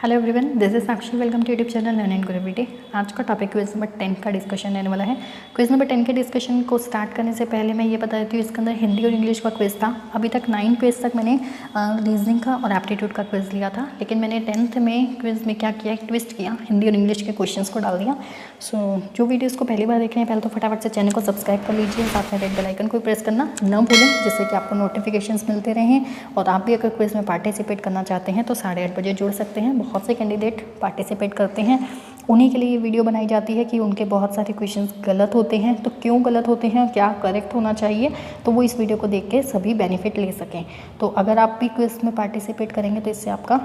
Hello everyone, this is Sakshi. Welcome to YouTube channel learn and grow everyday. आज का topic quiz number 10 का discussion रहने वाला है। क्विज नंबर 10 के डिस्कशन को स्टार्ट करने से पहले मैं ये बता देती हूँ, इसके अंदर हिंदी और इंग्लिश का क्विज था। अभी तक 9 क्विज तक मैंने रीजनिंग का और एप्टीट्यूड का क्विज लिया था, लेकिन मैंने 10th में क्विज में क्या किया, ट्विस्ट किया, हिंदी और इंग्लिश के क्वेश्चन को डाल दिया। सो जो वीडियोज़ को पहली बार देख रहे हैं, पहले तो फटाफट से चैनल को सब्सक्राइब कर लीजिए, साथ में रेड बेल आइकन को प्रेस करना न भूलें, जिससे कि आपको नोटिफिकेशंस मिलते रहें। और आप भी अगर क्विज में पार्टिसिपेट करना चाहते हैं तो 8:30 बजे जुड़ सकते हैं। बहुत से कैंडिडेट पार्टिसिपेट करते हैं, उन्हीं के लिए ये वीडियो बनाई जाती है कि उनके बहुत सारे क्वेश्चंस गलत होते हैं, तो क्यों गलत होते हैं, क्या करेक्ट होना चाहिए, तो वो इस वीडियो को देख के सभी बेनिफिट ले सकें। तो अगर आप भी क्विज में पार्टिसिपेट करेंगे तो इससे आपका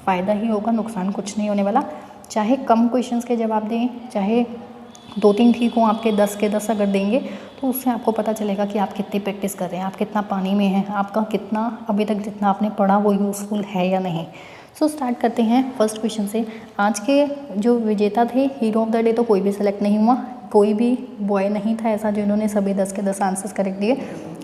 फ़ायदा ही होगा, नुकसान कुछ नहीं होने वाला। चाहे कम क्वेश्चंस के जवाब दें, चाहे 2-3 ठीक हों, आपके 10 के 10 अगर देंगे तो उससे आपको पता चलेगा कि आप कितनी प्रैक्टिस कर रहे हैं, आप कितना पानी में हैं, आपका कितना अभी तक जितना आपने पढ़ा वो यूज़फुल है या नहीं। सो स्टार्ट करते हैं फर्स्ट क्वेश्चन से। आज के जो विजेता थे, हीरो ऑफ द डे तो कोई भी सेलेक्ट नहीं हुआ, कोई भी बॉय नहीं था ऐसा जिन्होंने सभी 10 के 10 आंसर्स करेक्ट दिए।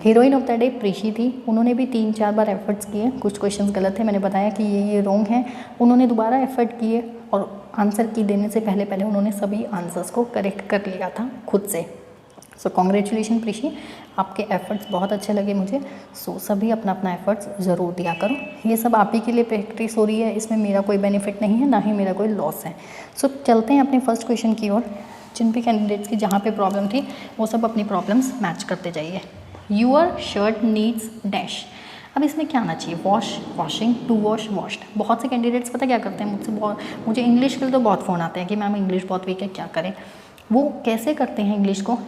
हीरोइन ऑफ द डे प्रीशी थी, उन्होंने भी 3-4 बार एफर्ट्स किए, कुछ क्वेश्चंस गलत थे, मैंने बताया कि ये रॉन्ग है, उन्होंने दोबारा एफर्ट किए और आंसर की देने से पहले पहले उन्होंने सभी आंसर्स को करेक्ट कर लिया था खुद से। सो कॉन्ग्रेचुलेशन प्रीशी, आपके एफर्ट्स बहुत अच्छे लगे मुझे। सो सभी अपना अपना एफर्ट्स ज़रूर दिया करो, ये सब आप ही के लिए प्रैक्टिस हो रही है, इसमें मेरा कोई बेनिफिट नहीं है, ना ही मेरा कोई लॉस है। सो चलते हैं अपने फर्स्ट क्वेश्चन की ओर। जिन भी कैंडिडेट्स की जहाँ पे प्रॉब्लम थी वो सब अपनी प्रॉब्लम्स मैच करते जाइए। Your shirt needs dash. अब इसमें क्या आना चाहिए, wash, washing, to wash, washed. बहुत से कैंडिडेट्स पता क्या करते हैं, मुझे इंग्लिश के लिए तो बहुत फ़ोन आते हैं कि मैम इंग्लिश बहुत वीक है, क्या करें। वो कैसे करते हैं इंग्लिश को,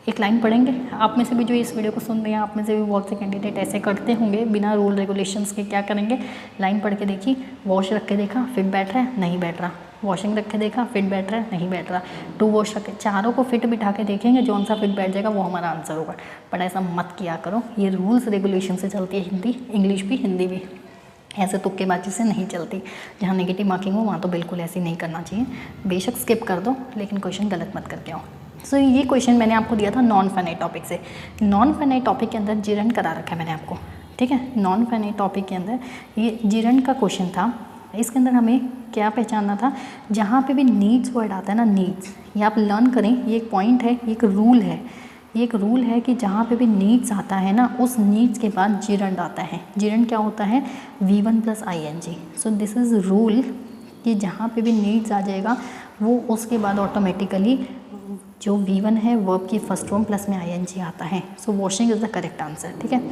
एक लाइन पढ़ेंगे। आप में से भी जो इस वीडियो को सुन रहे हैं, आप में से भी बहुत से कैंडिडेट ऐसे करते होंगे बिना रूल रेगुलेशंस के। क्या करेंगे, लाइन पढ़ के देखी, वॉश रख के देखा, फिट बैठ रहा है, नहीं बैठ रहा, वॉशिंग रख के देखा, फिट बैठ रहा है, नहीं बैठ रहा, टू वॉश रख के, चारों को फिट बिठा के देखेंगे, जौन सा फिट बैठ जाएगा वो हमारा आंसर होगा। बट ऐसा मत किया करो, ये रूल्स रेगुलेशन से चलती है हिंदी, इंग्लिश भी, हिंदी भी। ऐसे तुक्केबाजी से नहीं चलती। जहाँ नेगेटिव मार्किंग हो वहाँ तो बिल्कुल ऐसे नहीं करना चाहिए। बेशक स्किप कर दो, लेकिन क्वेश्चन गलत मत करके आओ। सो ये क्वेश्चन मैंने आपको दिया था नॉन फाइनाइट टॉपिक से। नॉन फाइनाइट टॉपिक के अंदर जिरंड करा रखा है मैंने आपको, ठीक है। नॉन फाइनाइट टॉपिक के अंदर ये जिरंड का क्वेश्चन था। इसके अंदर हमें क्या पहचानना था, जहाँ पे भी नीड्स वर्ड आता है ना, नीड्स, ये आप लर्न करें, ये एक पॉइंट है, ये एक रूल है। ये एक रूल है कि जहाँ पे भी नीड्स आता है ना, उस नीड्स के बाद जिरंड आता है। जिरंड क्या होता है, V1 + ing। So this is rule कि जहाँ पे भी नीड्स आ जाएगा वो उसके बाद ऑटोमेटिकली जो V1 है वर्ब की फर्स्ट फॉर्म प्लस में ing आता है। So washing is the correct answer, ठीक है।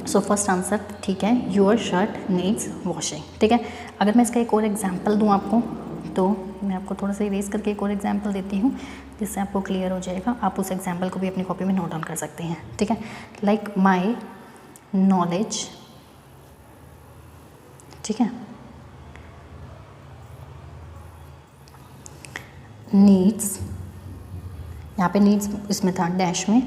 सो फर्स्ट आंसर ठीक है, योर शर्ट नीड्स वॉशिंग, ठीक है। अगर मैं इसका एक और एग्जाम्पल दूँ आपको, तो मैं आपको थोड़ा सा इरेज करके एक और एग्जाम्पल देती हूँ, जिससे आपको क्लियर हो जाएगा। आप उस एग्जाम्पल को भी अपनी कॉपी में नोट डाउन कर सकते हैं, ठीक है। लाइक माई नॉलेज, ठीक है, नीड्स, यहाँ पे नीड्स इसमें था डैश में,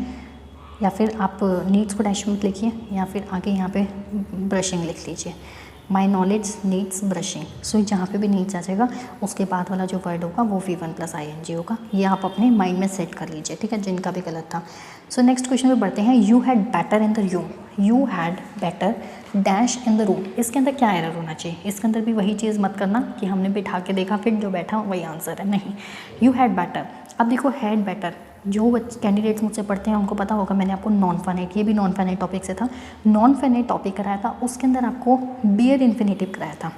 या फिर आप नीड्स को डैश में लिखिए, या फिर आगे यहाँ पे ब्रशिंग लिख लीजिए। My knowledge needs brushing. So जहाँ पे भी नीड्स आ जाएगा उसके बाद वाला जो वर्ड होगा वो V1 + ing होगा। ये आप अपने माइंड में सेट कर लीजिए, ठीक है, जिनका भी गलत था। सो नेक्स्ट क्वेश्चन पे बढ़ते हैं। You had better in the room, you had better dash in the room. इसके अंदर क्या एरर होना चाहिए, इसके अंदर भी वही चीज़ मत करना कि हमने बिठा के देखा फिर जो बैठा वही आंसर है, नहीं। You had better. अब देखो हैड बेटर, जो कैंडिडेट्स मुझसे पढ़ते हैं उनको पता होगा, मैंने आपको नॉन फाइनाइट, ये भी नॉन फाइनाइट टॉपिक से था, नॉन फाइनाइट टॉपिक कराया था, उसके अंदर आपको बेयर इन्फिनेटिव कराया था।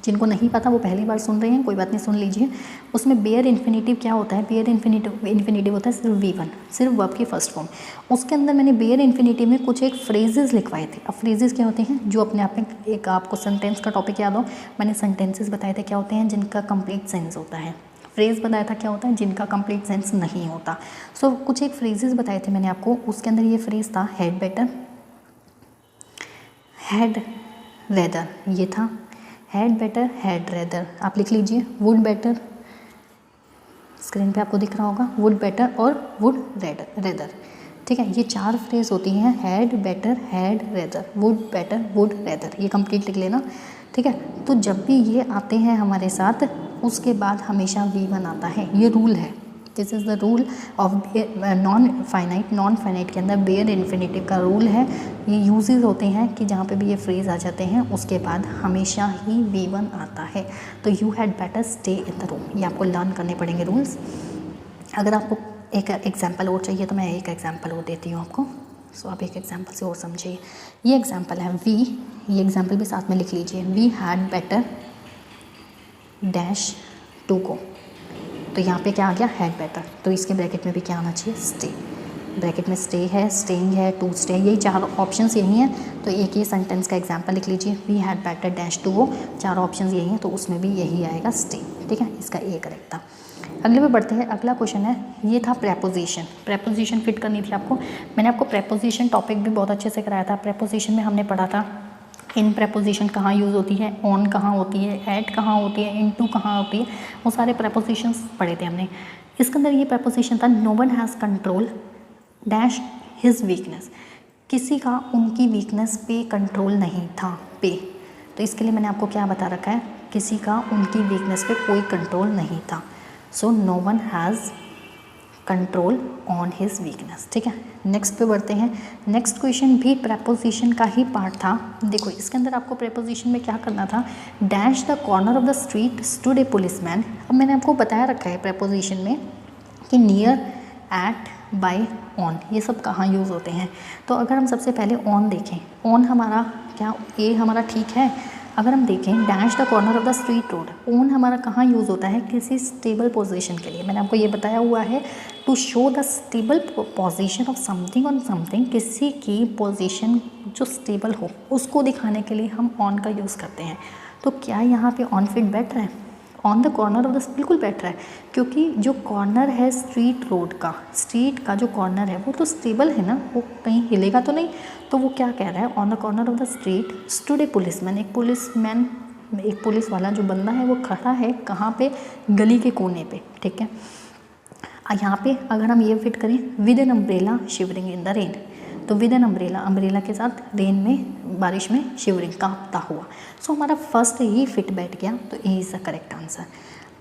जिनको नहीं पता वो पहली बार सुन रहे हैं, कोई बात नहीं, सुन लीजिए। उसमें बेयर इन्फिनेटिव क्या होता है, बेयर इन्फिनेटिव होता है सिर्फ V1, सिर्फ वर्ब की फर्स्ट फॉर्म। उसके अंदर मैंने बेयर इन्फिनेटिव में कुछ एक फ्रेजेस लिखवाए थे। अब फ्रेजेस क्या होते हैं, जो अपने आप में, एक आपको सेंटेंस का टॉपिक याद हो, मैंने सेंटेंसेस बताए थे क्या होते हैं, जिनका कंप्लीट सेंस होता है। फ्रेज़ बताया था क्या होता है, जिनका कंप्लीट सेंस नहीं होता। सो कुछ एक फ्रेजेस बताए थे मैंने आपको, उसके अंदर ये फ्रेज़ था हैड बेटर, हैड रेदर, ये था हैड बेटर, हैड रेदर। आप लिख लीजिए वुड बेटर, स्क्रीन पे आपको दिख रहा होगा, वुड बेटर और वुड रेदर, ठीक है। ये 4 फ्रेज होती हैं, had better, had rather, would better, would rather, ये कंप्लीट लिख लेना, ठीक है। तो जब भी ये आते हैं हमारे साथ उसके बाद हमेशा V1 आता है, ये रूल है, this is the rule of non finite के अंदर बेयर इन्फिनेटिव का रूल है। ये यूजेस होते हैं कि जहाँ पे भी ये फ्रेज आ जाते हैं उसके बाद हमेशा ही V1 आता है। तो you had better stay in the room, ये आपको लर्न करने पड़ेंगे रूल्स। अगर आपको एक एग्जाम्पल और चाहिए तो मैं एक एग्जाम्पल और देती हूँ आपको। सो आप एक एग्जाम्पल से और समझिए। ये एग्जाम्पल है वी, ये एग्जाम्पल भी साथ में लिख लीजिए। We had better dash to go, तो यहाँ पे क्या आ गया, हैड बेटर, तो इसके ब्रैकेट में भी क्या आना चाहिए, स्टे। ब्रैकेट में स्टे है, स्टेइंग है, टू स्टे, यही चार ऑप्शंस यही हैं। तो एक ये सेंटेंस का एग्जांपल लिख लीजिए, we had better dash to go, चार ऑप्शंस यही हैं, तो उसमें भी यही आएगा, स्टे। ठीक है, इसका ए करेक्ट था। अगले पे बढ़ते हैं। अगला क्वेश्चन है, ये था प्रेपोजिशन। प्रेपोजिशन फिट करनी थी आपको। मैंने आपको प्रेपोजिशन टॉपिक भी बहुत अच्छे से कराया था। प्रेपोजिशन में हमने पढ़ा था इन प्रेपोजिशन कहाँ यूज़ होती है, ऑन कहाँ होती है, एट कहाँ होती है, इनटू कहाँ होती है, वो सारे प्रेपोजिशंस पढ़े थे हमने। इसके अंदर ये प्रेपोजिशन था, no one has control dash his weakness, किसी का उनकी वीकनेस पे कंट्रोल नहीं था, पे। तो इसके लिए मैंने आपको क्या बता रखा है, किसी का उनकी वीकनेस पे कोई कंट्रोल नहीं था। So no one has control on his weakness. ठीक है, नेक्स्ट पे बढ़ते हैं। नेक्स्ट क्वेश्चन भी प्रेपोजिशन का ही पार्ट था। देखो इसके अंदर आपको प्रेपोजिशन में क्या करना था, dash the corner of the street stood A policeman. अब मैंने आपको बताया रखा है प्रेपोजिशन में कि नियर, एट, बाय, ऑन, ये सब कहाँ यूज़ होते हैं। तो अगर हम सबसे पहले ऑन देखें, ऑन हमारा क्या, ए हमारा ठीक है। अगर हम देखें dash the corner of the street road, on हमारा कहाँ यूज़ होता है, किसी स्टेबल पोजीशन के लिए। मैंने आपको ये बताया हुआ है, to show the stable position of something on something, किसी की पोजीशन जो स्टेबल हो उसको दिखाने के लिए हम ऑन का यूज़ करते हैं। तो क्या यहाँ पे ऑन फिट बैठ रहा है, on the corner of the, बिल्कुल बैठ रहा है, क्योंकि जो कॉर्नर है स्ट्रीट रोड का, स्ट्रीट का जो कॉर्नर है वो तो स्टेबल है ना, वो कहीं हिलेगा तो नहीं। तो वो क्या कह रहा है, on the corner of the street stood A policeman, एक पुलिस वाला जो बंदा है वो खड़ा है कहाँ पे, गली के कोने पे। ठीक है, यहाँ पे अगर हम ये फिट करें, with an umbrella shivering in the rain, तो विद एन अम्ब्रेला, अम्ब्रेला के साथ रेन में, बारिश में, शिवरिंग, कांपता हुआ। सो हमारा फर्स्ट ही फिट बैठ गया, तो A is the correct answer.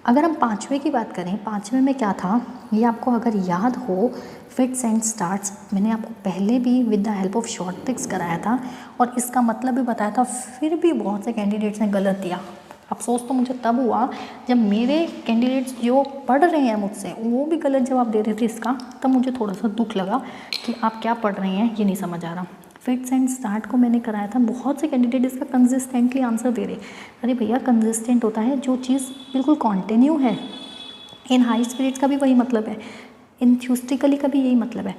अगर हम पाँचवें की बात करें, पाँचवें में क्या था, ये आपको अगर याद हो, फिट्स एंड स्टार्ट्स मैंने आपको पहले भी with the help of short tricks कराया था और इसका मतलब भी बताया था, फिर भी बहुत से कैंडिडेट्स ने गलत दिया। अफसोस तो मुझे तब हुआ जब मेरे कैंडिडेट्स जो पढ़ रहे हैं मुझसे वो भी गलत जवाब दे रहे थे इसका, तब मुझे थोड़ा सा दुख लगा कि आप क्या पढ़ रहे हैं ये नहीं समझ आ रहा। फिट्स एंड स्टार्ट को मैंने कराया था, बहुत से कैंडिडेट इसका कंसिस्टेंटली आंसर दे रहे। अरे भैया, कंसिस्टेंट होता है जो चीज़ बिल्कुल कॉन्टिन्यू है। इन हाई स्पिरिट्स का भी वही मतलब है, इंथ्यूस्टिकली का भी यही मतलब है।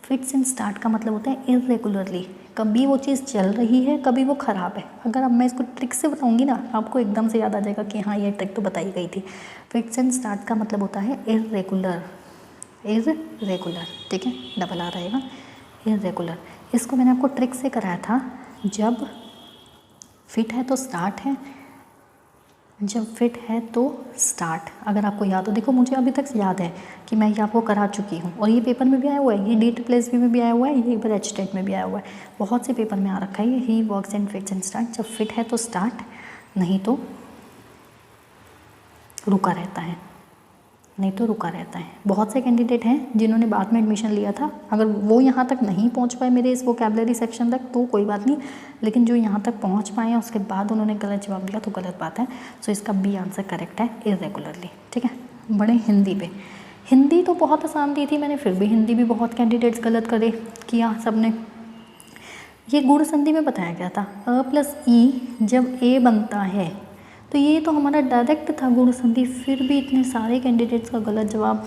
फिट्स एंड स्टार्ट का मतलब होता है इरेगुलरली, कभी वो चीज़ चल रही है, कभी वो ख़राब है। अगर अब मैं इसको ट्रिक से बताऊंगी ना, आपको एकदम से याद आ जाएगा कि हाँ ये ट्रिक तो बताई गई थी। फिट्स एंड स्टार्ट का मतलब होता है इरेगुलर, ठीक है, डबल आ रहेगा, इरेगुलर। इसको मैंने आपको ट्रिक से कराया था, जब फिट है तो स्टार्ट है, जब फिट है तो स्टार्ट। अगर आपको याद हो, देखो मुझे अभी तक याद है कि मैं ये आपको करा चुकी हूँ और ये पेपर में भी आया हुआ है, ये डी प्लस बी में भी आया हुआ है, ये एक बार एचटेट में भी आया हुआ है, बहुत से पेपर में आ रखा है ये, he works and fits and start. जब फिट है तो स्टार्ट, नहीं तो रुका रहता है, बहुत से कैंडिडेट हैं जिन्होंने बाद में एडमिशन लिया था, अगर वो यहाँ तक नहीं पहुँच पाए मेरे इस वोकैबुलरी सेक्शन तक तो कोई बात नहीं, लेकिन जो यहाँ तक पहुँच पाए हैं उसके बाद उन्होंने गलत जवाब दिया तो गलत बात है। सो इसका बी आंसर करेक्ट है, इरेगुलरली। ठीक है, बड़े हिंदी पे, हिंदी तो बहुत आसान दी थी मैंने, फिर भी हिंदी भी बहुत कैंडिडेट्स गलत किया सबने। ये गुण संधि में बताया गया था, अ प्लस ई जब ए बनता है, तो ये तो हमारा डायरेक्ट था गुण संधि, फिर भी इतने सारे कैंडिडेट्स का गलत जवाब।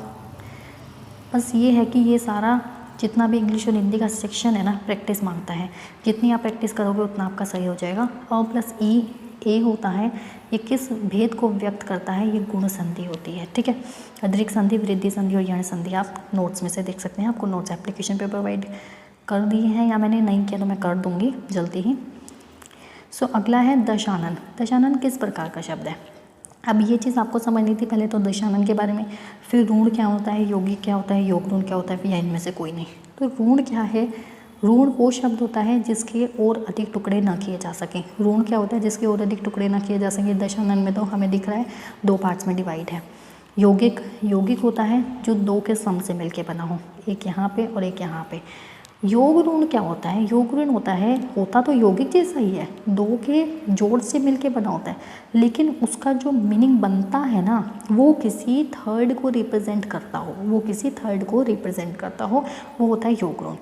बस ये है कि ये सारा जितना भी इंग्लिश और हिंदी का सेक्शन है ना, प्रैक्टिस मांगता है, जितनी आप प्रैक्टिस करोगे उतना आपका सही हो जाएगा। अ प्लस ई ए होता है, ये किस भेद को व्यक्त करता है, ये गुण संधि होती है। ठीक है, अतिरिक्त संधि, वृद्धि संधि और यण संधि आप नोट्स में से देख सकते हैं, आपको नोट्स एप्लीकेशन पे प्रोवाइड कर दिए हैं, या मैंने नहीं किया तो मैं कर दूँगी जल्दी ही। सो अगला है दशानन। दशानन किस प्रकार का शब्द है, अब ये चीज़ आपको समझनी थी पहले तो दशानन के बारे में, फिर ऋण क्या होता है, यौगिक क्या होता है, योग ऋण क्या होता है, या इनमें से कोई नहीं। तो ऋण क्या है, ऋण वो शब्द होता है जिसके और अधिक टुकड़े ना किए जा सकें। ऋण क्या होता है, जिसके और अधिक टुकड़े ना किए जा सकें। दशानन में तो हमें दिख रहा है 2 पार्ट्स में डिवाइड है। यौगिक, यौगिक होता है जो दो के सम से मिलके बना हो, एक यहाँ पे और एक यहाँ पे। योग ऋण क्या होता है? योग ऋण होता तो यौगिक जैसा ही है, दो के जोड़ से मिलके बना होता है, लेकिन उसका जो मीनिंग बनता है ना वो किसी थर्ड को रिप्रेजेंट करता हो, वो किसी थर्ड को रिप्रेजेंट करता हो, वो होता है योग ऋण।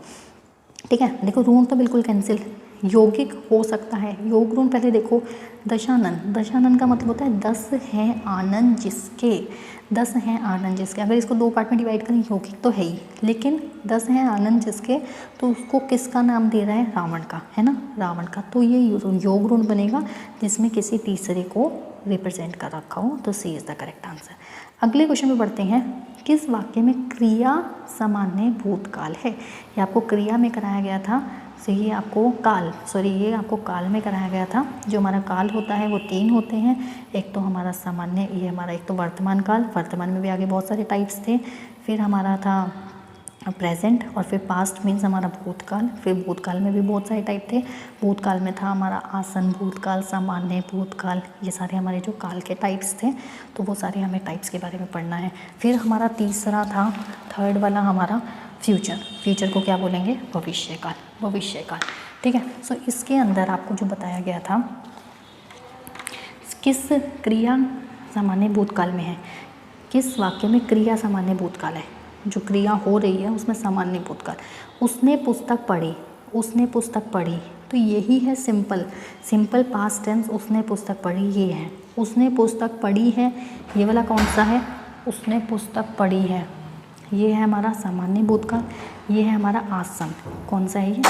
ठीक है, देखो ऋण तो बिल्कुल कैंसिल, यौगिक हो सकता है। योग ऋण पहले देखो, दशानन, दशानन का मतलब होता है 10 हैं आनंद जिसके, 10 हैं आनंद जिसके। अगर इसको दो पार्ट में डिवाइड करें, यौगिक तो है ही, लेकिन 10 हैं आनंद जिसके, तो उसको किसका नाम दे रहा है? रावण का, है ना, रावण का। तो ये योग ऋण बनेगा जिसमें किसी तीसरे को रिप्रेजेंट कर रखा हो, तो सी इज़ द करेक्ट आंसर। अगले क्वेश्चन में बढ़ते हैं, किस वाक्य में क्रिया सामान्य भूतकाल है? ये आपको क्रिया में कराया गया था, तो ये आपको काल में कराया गया था। जो हमारा काल होता है वो 3 होते हैं, एक तो हमारा सामान्य, ये हमारा एक तो वर्तमान काल, वर्तमान में भी आगे बहुत सारे टाइप्स थे, फिर हमारा था प्रेजेंट, और फिर पास्ट मीन्स हमारा भूतकाल, फिर भूतकाल में भी बहुत सारे टाइप थे। भूतकाल में था हमारा आसन भूतकाल, सामान्य भूतकाल, ये सारे हमारे जो काल के टाइप्स थे, तो वो सारे हमें टाइप्स के बारे में पढ़ना है। फिर हमारा तीसरा था, थर्ड वाला हमारा फ्यूचर, फ्यूचर को क्या बोलेंगे? भविष्यकाल, भविष्यकाल। ठीक है, सो इसके अंदर आपको जो बताया गया था, किस क्रिया सामान्य भूतकाल में है, किस वाक्य में क्रिया सामान्य भूतकाल है, जो क्रिया हो रही है उसमें सामान्य भूतकाल। उसने पुस्तक पढ़ी, उसने पुस्तक पढ़ी, तो यही है सिंपल, सिंपल पास्ट टेंस, उसने पुस्तक पढ़ी, ये है। उसने पुस्तक पढ़ी है, ये वाला कौन सा है? उसने पुस्तक पढ़ी है, ये है हमारा सामान्य भूतकाल। ये है हमारा आसन, कौन सा है ये?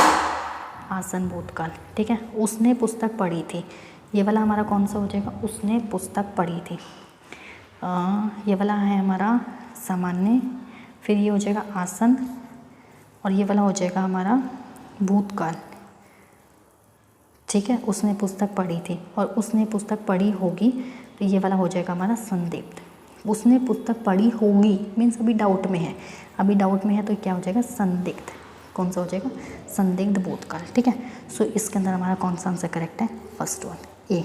आसन भूतकाल। ठीक है, उसने पुस्तक पढ़ी थी, ये वाला हमारा कौन सा हो जाएगा? उसने पुस्तक पढ़ी थी। ये वाला है हमारा सामान्य, फिर ये हो जाएगा आसन, और ये वाला हो जाएगा हमारा भूतकाल। ठीक है, उसने पुस्तक पढ़ी थी और उसने पुस्तक पढ़ी होगी, तो ये वाला हो जाएगा हमारा संदिग्ध। उसने पुस्तक पढ़ी होगी मीन्स अभी डाउट में है, अभी डाउट में है, तो क्या हो जाएगा? संदिग्ध। कौन सा हो जाएगा? संदिग्ध भूतकाल। ठीक है, सो इसके अंदर हमारा कौन सा आंसर करेक्ट है? फर्स्ट वन, ए।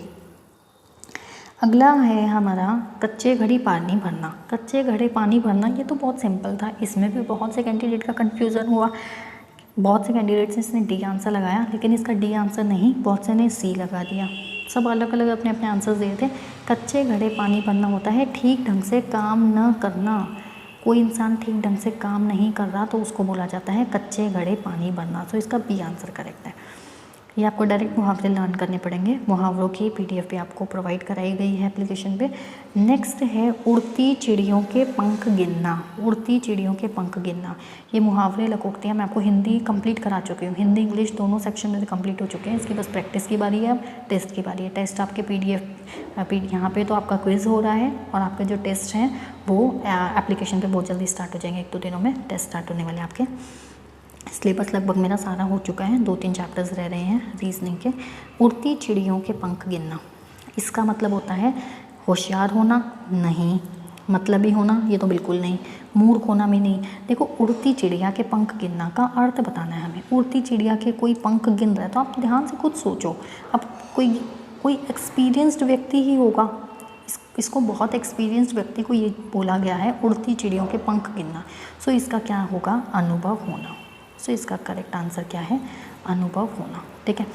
अगला है हमारा कच्चे घड़े पानी भरना। कच्चे घड़े पानी भरना, ये तो बहुत सिंपल था, इसमें भी बहुत से कैंडिडेट का कन्फ्यूज़न हुआ, बहुत से कैंडिडेट्स ने इसने डी आंसर लगाया, लेकिन इसका डी आंसर नहीं, बहुत से ने सी लगा दिया। सब अलग अलग अपने अपने आंसर्स दिए थे। कच्चे घड़े पानी भरना होता है ठीक ढंग से काम न करना, कोई इंसान ठीक ढंग से काम नहीं कर रहा तो उसको बोला जाता है कच्चे घड़े पानी भरना। तो इसका बी आंसर करेक्ट है। ये आपको डायरेक्ट मुहावरे लर्न करने पड़ेंगे, मुहावरों की पीडीएफ भी आपको प्रोवाइड कराई गई है एप्लीकेशन पे। नेक्स्ट है उड़ती चिड़ियों के पंख गिनना। उड़ती चिड़ियों के पंख गिनना, ये मुहावरे लघुक्तियाँ मैं आपको हिंदी कंप्लीट करा चुकी हूँ, हिंदी इंग्लिश दोनों सेक्शन में कंप्लीट हो चुके हैं। इसकी बस प्रैक्टिस की बारी है, अब टेस्ट की बारी है। टेस्ट आपके पीडीएफ यहाँ पे तो आपका क्विज़ हो रहा है, और आपके जो टेस्ट हैं वो एप्लीकेशन पे बहुत जल्दी स्टार्ट हो जाएंगे, 1-2 दिनों में टेस्ट स्टार्ट होने वाले आपके। सिलेबस लगभग मेरा सारा हो चुका है, 2-3 चैप्टर्स रह रहे हैं रीजनिंग के। उड़ती चिड़ियों के पंख गिनना, इसका मतलब होता है होशियार होना नहीं, मतलबी होना ये तो बिल्कुल नहीं, मूर्ख होना भी नहीं। देखो उड़ती चिड़िया के पंख गिनना का अर्थ बताना है हमें। उड़ती चिड़िया के कोई पंख गिन रहा है तो आप ध्यान से खुद सोचो, अब कोई एक्सपीरियंस्ड व्यक्ति ही होगा, इसको बहुत एक्सपीरियंस्ड व्यक्ति को ये बोला गया है उड़ती चिड़ियों के पंख गिनना। सो इसका क्या होगा? अनुभव होना। सो इसका करेक्ट आंसर क्या है? अनुभव होना। ठीक है,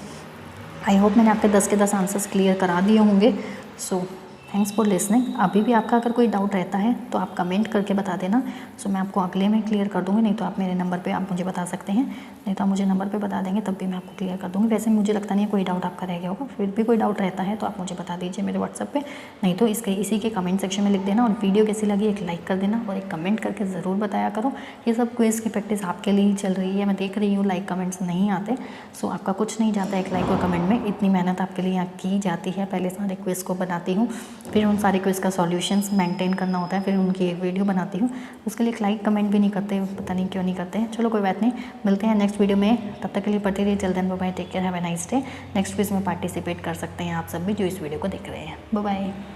आई होप मैंने आपके 10 के 10 आंसर्स क्लियर करा दिए होंगे। So thanks for listening. अभी भी आपका अगर कोई डाउट रहता है तो आप कमेंट करके बता देना, सो मैं आपको अगले में क्लियर कर दूँगी, नहीं तो आप मेरे नंबर पे आप मुझे बता सकते हैं, नहीं तो आप मुझे नंबर पे बता देंगे तब भी मैं आपको क्लियर कर दूँगी। वैसे मुझे लगता नहीं है कोई डाउट आपका रह गया होगा, फिर भी कोई डाउट रहता है तो आप मुझे बता दीजिए मेरे व्हाट्सएप पे, नहीं तो इसी के कमेंट सेक्शन में लिख देना। और वीडियो कैसी लगी एक लाइक कर देना और एक कमेंट करके ज़रूर बताया करो। ये सब क्विज़ की प्रैक्टिस आपके लिए ही चल रही है, मैं देख रही हूँ लाइक कमेंट्स नहीं आते, सो आपका कुछ नहीं जाता एक लाइक और कमेंट में, इतनी मेहनत आपके लिए यहाँ की जाती है। पहले सारे क्विज़ को बनाती हूँ, फिर उन सारे क्विज़ का सॉल्यूशंस मेंटेन करना होता है, फिर उनकी एक वीडियो बनाती हूँ, उसके लिए एक लाइक कमेंट भी नहीं करते, पता नहीं क्यों नहीं करते हैं। चलो कोई बात नहीं, मिलते हैं नेक्स्ट वीडियो में, तब तक के लिए पढ़ते रहिए। चलते हैं, bye bye, take care, have a nice day. Next quiz में पार्टिसिपेट कर सकते हैं आप सब भी जो इस वीडियो को देख रहे हैं। Bye bye.